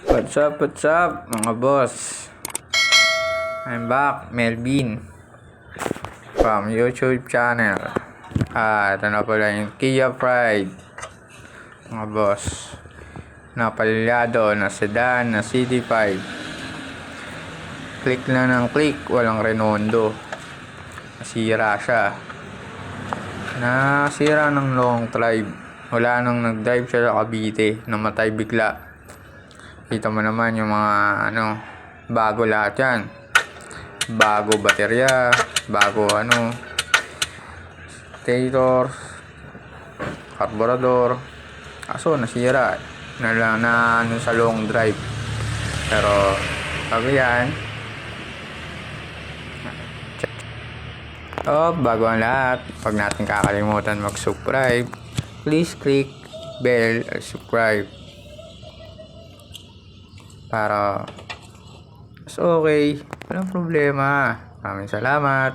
What's up mga boss? I'm back, Melvin from YouTube channel. Ito na pala yung Kia Pride mga boss, na palyado na sedan na CD5. Click lang ng click, walang renondo. Nasira siya. Nasira ng long drive. Wala nang nag-drive siya sa Cavite, namatay bigla. Kita mo naman yung mga bago lahat yan. Bago baterya, bago stator, carburetor. Kaso nasira na sa long drive. Pero bago yan. Bago ang lahat, huwag natin kakalimutan mag-subscribe. Please click bell at subscribe para okay, walang problema. Maraming salamat.